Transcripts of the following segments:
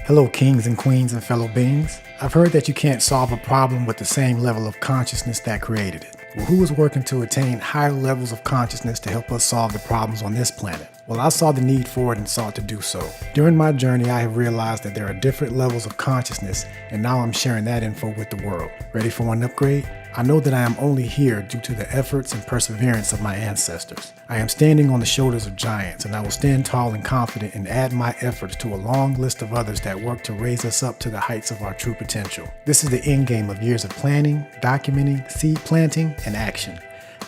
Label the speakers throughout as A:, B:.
A: Hello, kings and queens and fellow beings. I've heard that you can't solve a problem with the same level of consciousness that created it. Well, who is working to attain higher levels of consciousness to help us solve the problems on this planet? Well, I saw the need for it and sought to do so. During my journey, I have realized that there are different levels of consciousness, and now I'm sharing that info with the world. Ready for an upgrade? I know that I am only here due to the efforts and perseverance of my ancestors. I am standing on the shoulders of giants, and I will stand tall and confident and add my efforts to a long list of others that work to raise us up to the heights of our true potential. This is the end game of years of planning, documenting, seed planting, and action.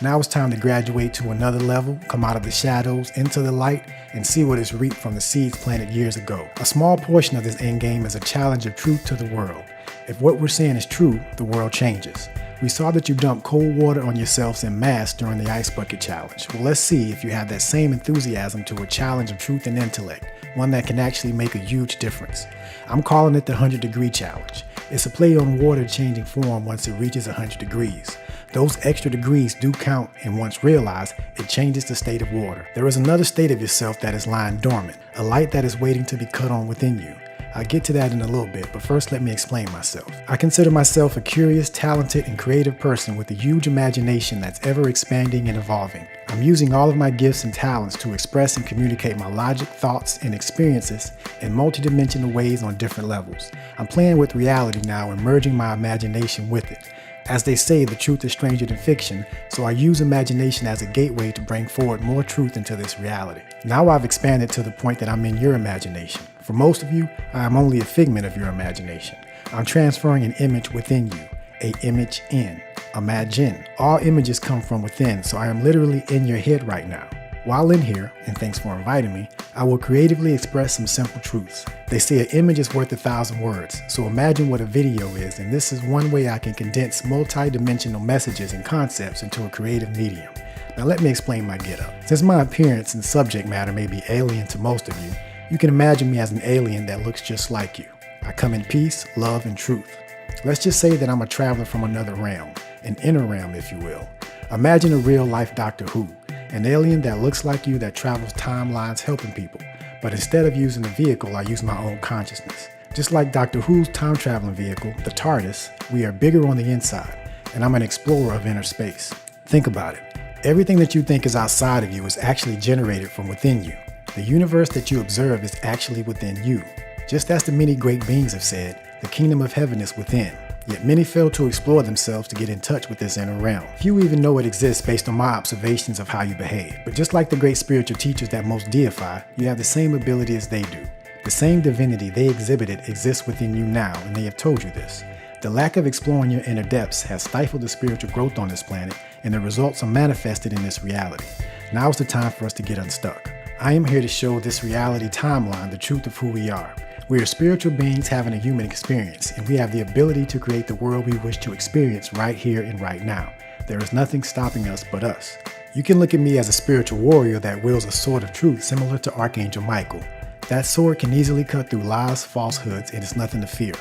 A: Now it's time to graduate to another level, come out of the shadows, into the light, and see what is reaped from the seeds planted years ago. A small portion of this end game is a challenge of truth to the world. If what we're saying is true, the world changes. We saw that you dumped cold water on yourselves en masse during the Ice Bucket Challenge. Well, let's see if you have that same enthusiasm to a challenge of truth and intellect, one that can actually make a huge difference. I'm calling it the 100-degree challenge. It's a play on water changing form once it reaches 100 degrees. Those extra degrees do count, and once realized, it changes the state of water. There is another state of yourself that is lying dormant, a light that is waiting to be cut on within you. I'll get to that in a little bit, but first let me explain myself. I consider myself a curious, talented, and creative person with a huge imagination that's ever expanding and evolving. I'm using all of my gifts and talents to express and communicate my logic, thoughts, and experiences in multidimensional ways on different levels. I'm playing with reality now and merging my imagination with it. As they say, the truth is stranger than fiction, so I use imagination as a gateway to bring forward more truth into this reality. Now I've expanded to the point that I'm in your imagination. For most of you, I am only a figment of your imagination. I'm transferring an image within you, a image in. Imagine. All images come from within, so I am literally in your head right now. While in here, and thanks for inviting me, I will creatively express some simple truths. They say an image is worth 1,000 words, so imagine what a video is, and this is one way I can condense multi-dimensional messages and concepts into a creative medium. Now let me explain my getup. Since my appearance and subject matter may be alien to most of you, you can imagine me as an alien that looks just like you. I come in peace, love, and truth. Let's just say that I'm a traveler from another realm, an inner realm if you will. Imagine a real-life Doctor Who. An alien that looks like you that travels timelines helping people. But instead of using a vehicle, I use my own consciousness. Just like Doctor Who's time-traveling vehicle, the TARDIS, we are bigger on the inside, and I'm an explorer of inner space. Think about it. Everything that you think is outside of you is actually generated from within you. The universe that you observe is actually within you. Just as the many great beings have said, the kingdom of heaven is within. Yet many fail to explore themselves to get in touch with this inner realm. Few even know it exists based on my observations of how you behave. But just like the great spiritual teachers that most deify, you have the same ability as they do. The same divinity they exhibited exists within you now, and they have told you this. The lack of exploring your inner depths has stifled the spiritual growth on this planet, and the results are manifested in this reality. Now is the time for us to get unstuck. I am here to show this reality timeline the truth of who we are. We are spiritual beings having a human experience, and we have the ability to create the world we wish to experience right here and right now. There is nothing stopping us but us. You can look at me as a spiritual warrior that wields a sword of truth similar to Archangel Michael. That sword can easily cut through lies, falsehoods, and it's nothing to fear.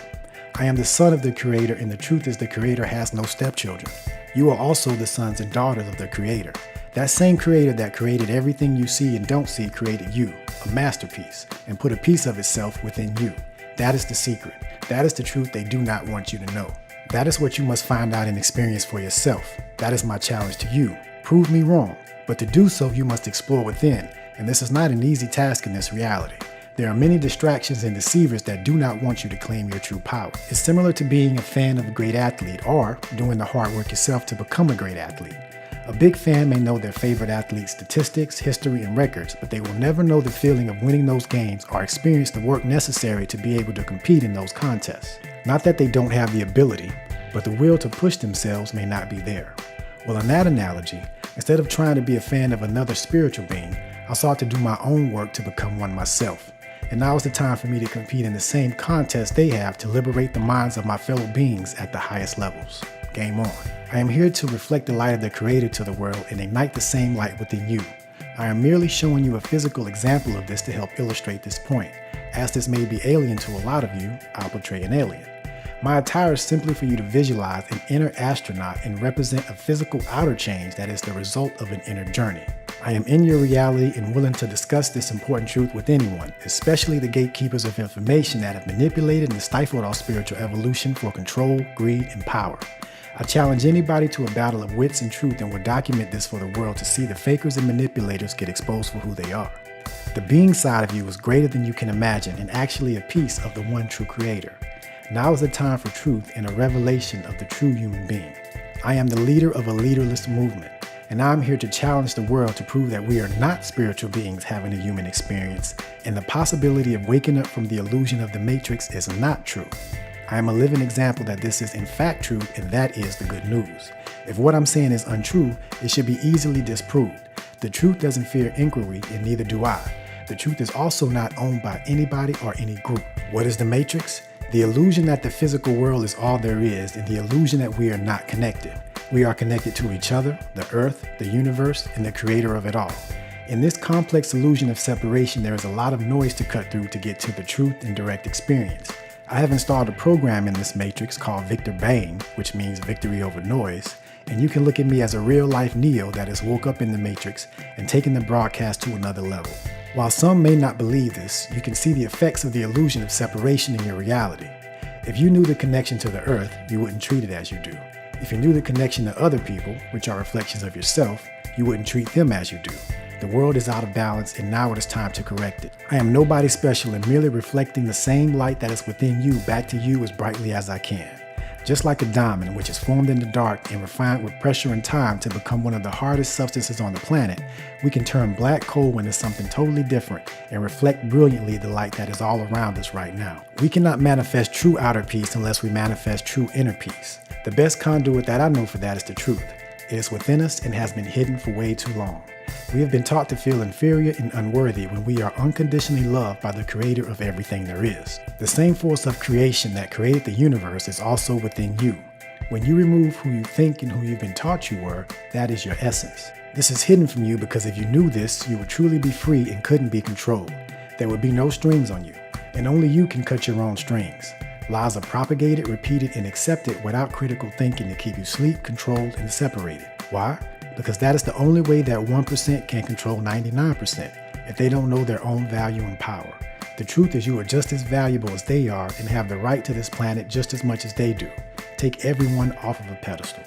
A: I am the son of the Creator, and the truth is the Creator has no stepchildren. You are also the sons and daughters of the Creator. That same Creator that created everything you see and don't see created you, a masterpiece, and put a piece of itself within you. That is the secret. That is the truth they do not want you to know. That is what you must find out and experience for yourself. That is my challenge to you. Prove me wrong. But to do so, you must explore within, and this is not an easy task in this reality. There are many distractions and deceivers that do not want you to claim your true power. It's similar to being a fan of a great athlete or doing the hard work yourself to become a great athlete. A big fan may know their favorite athlete's statistics, history, and records, but they will never know the feeling of winning those games or experience the work necessary to be able to compete in those contests. Not that they don't have the ability, but the will to push themselves may not be there. Well, in that analogy, instead of trying to be a fan of another spiritual being, I sought to do my own work to become one myself. And now is the time for me to compete in the same contest they have to liberate the minds of my fellow beings at the highest levels. Game on. I am here to reflect the light of the Creator to the world and ignite the same light within you. I am merely showing you a physical example of this to help illustrate this point. As this may be alien to a lot of you, I'll portray an alien. My attire is simply for you to visualize an inner astronaut and represent a physical outer change that is the result of an inner journey. I am in your reality and willing to discuss this important truth with anyone, especially the gatekeepers of information that have manipulated and stifled our spiritual evolution for control, greed, and power. I challenge anybody to a battle of wits and truth and will document this for the world to see the fakers and manipulators get exposed for who they are. The being side of you is greater than you can imagine and actually a piece of the one true creator. Now is the time for truth and a revelation of the true human being. I am the leader of a leaderless movement, and I'm here to challenge the world to prove that we are not spiritual beings having a human experience, and the possibility of waking up from the illusion of the matrix is not true. I am a living example that this is in fact true, and that is the good news. If what I'm saying is untrue, it should be easily disproved. The truth doesn't fear inquiry, and neither do I. The truth is also not owned by anybody or any group. What is the matrix? The illusion that the physical world is all there is, and the illusion that we are not connected. We are connected to each other, the earth, the universe, and the creator of it all. In this complex illusion of separation, there is a lot of noise to cut through to get to the truth and direct experience. I have installed a program in this matrix called Victor Bane, which means victory over noise, and you can look at me as a real-life Neo that has woke up in the matrix and taken the broadcast to another level. While some may not believe this, you can see the effects of the illusion of separation in your reality. If you knew the connection to the earth, you wouldn't treat it as you do. If you knew the connection to other people, which are reflections of yourself, you wouldn't treat them as you do. The world is out of balance, and now it is time to correct it. I am nobody special and merely reflecting the same light that is within you back to you as brightly as I can. Just like a diamond, which is formed in the dark and refined with pressure and time to become one of the hardest substances on the planet, we can turn black coal into something totally different and reflect brilliantly the light that is all around us right now. We cannot manifest true outer peace unless we manifest true inner peace. The best conduit that I know for that is the truth. It is within us and has been hidden for way too long. We have been taught to feel inferior and unworthy when we are unconditionally loved by the creator of everything there is. The same force of creation that created the universe is also within you. When you remove who you think and who you've been taught you were, that is your essence. This is hidden from you because if you knew this, you would truly be free and couldn't be controlled. There would be no strings on you, and only you can cut your own strings. Lies are propagated, repeated, and accepted without critical thinking to keep you asleep, controlled, and separated. Why? Because that is the only way that 1% can control 99% if they don't know their own value and power. The truth is you are just as valuable as they are and have the right to this planet just as much as they do. Take everyone off of a pedestal.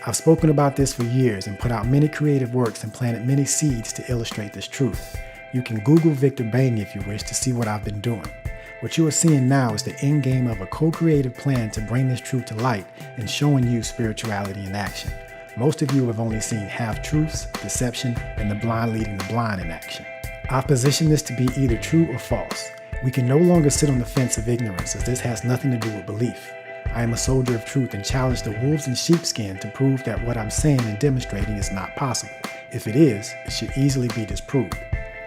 A: I've spoken about this for years and put out many creative works and planted many seeds to illustrate this truth. You can Google Victor Bane if you wish to see what I've been doing. What you are seeing now is the end game of a co-creative plan to bring this truth to light and showing you spirituality in action. Most of you have only seen half-truths, deception, and the blind leading the blind in action. I've positioned this to be either true or false. We can no longer sit on the fence of ignorance, as this has nothing to do with belief. I am a soldier of truth and challenge the wolves in sheepskin to prove that what I'm saying and demonstrating is not possible. If it is, it should easily be disproved.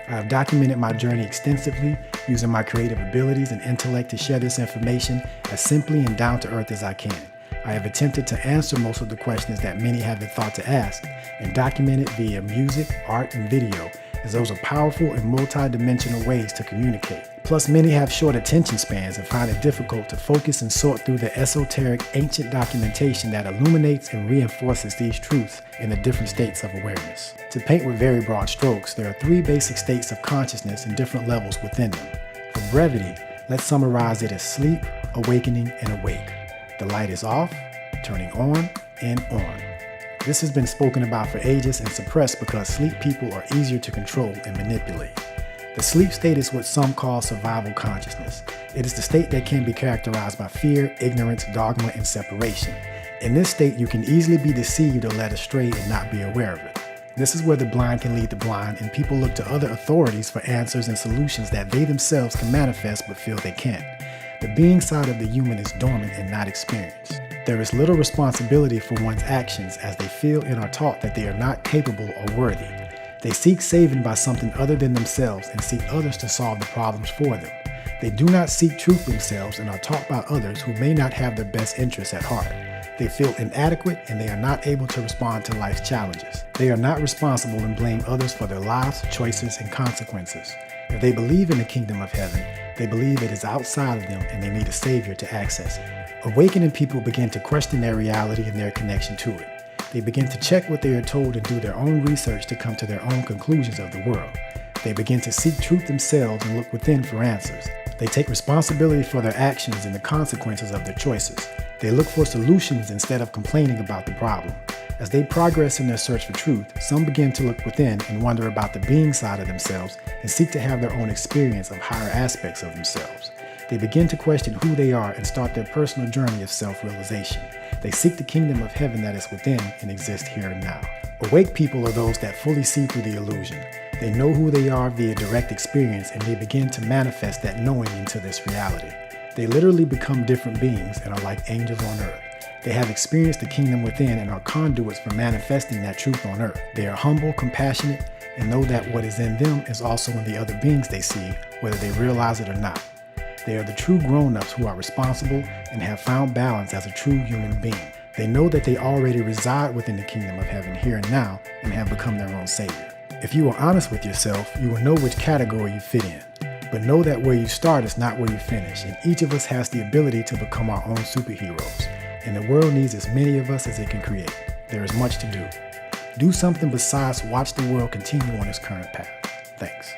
A: I have documented my journey extensively, using my creative abilities and intellect to share this information as simply and down to earth as I can. I have attempted to answer most of the questions that many haven't thought to ask and document it via music, art, and video, as those are powerful and multi-dimensional ways to communicate. Plus, many have short attention spans and find it difficult to focus and sort through the esoteric, ancient documentation that illuminates and reinforces these truths in the different states of awareness. To paint with very broad strokes, there are 3 basic states of consciousness and different levels within them. For brevity, let's summarize it as sleep, awakening, and awake. The light is off, turning on, and on. This has been spoken about for ages and suppressed because sleep people are easier to control and manipulate. The sleep state is what some call survival consciousness. It is the state that can be characterized by fear, ignorance, dogma, and separation. In this state, you can easily be deceived or led astray and not be aware of it. This is where the blind can lead the blind, and people look to other authorities for answers and solutions that they themselves can manifest but feel they can't. The being side of the human is dormant and not experienced. There is little responsibility for one's actions as they feel and are taught that they are not capable or worthy. They seek saving by something other than themselves and seek others to solve the problems for them. They do not seek truth themselves and are taught by others who may not have their best interests at heart. They feel inadequate and they are not able to respond to life's challenges. They are not responsible and blame others for their lives, choices, and consequences. If they believe in the kingdom of heaven, they believe it is outside of them and they need a savior to access it. Awakening people begin to question their reality and their connection to it. They begin to check what they are told and do their own research to come to their own conclusions of the world. They begin to seek truth themselves and look within for answers. They take responsibility for their actions and the consequences of their choices. They look for solutions instead of complaining about the problem. As they progress in their search for truth, some begin to look within and wonder about the being side of themselves and seek to have their own experience of higher aspects of themselves. They begin to question who they are and start their personal journey of self-realization. They seek the kingdom of heaven that is within and exists here and now. Awake people are those that fully see through the illusion. They know who they are via direct experience, and they begin to manifest that knowing into this reality. They literally become different beings and are like angels on earth. They have experienced the kingdom within and are conduits for manifesting that truth on earth. They are humble, compassionate, and know that what is in them is also in the other beings they see, whether they realize it or not. They are the true grown-ups who are responsible and have found balance as a true human being. They know that they already reside within the kingdom of heaven here and now and have become their own savior. If you are honest with yourself, you will know which category you fit in. But know that where you start is not where you finish, and each of us has the ability to become our own superheroes. And the world needs as many of us as it can create. There is much to do. Do something besides watch the world continue on its current path. Thanks.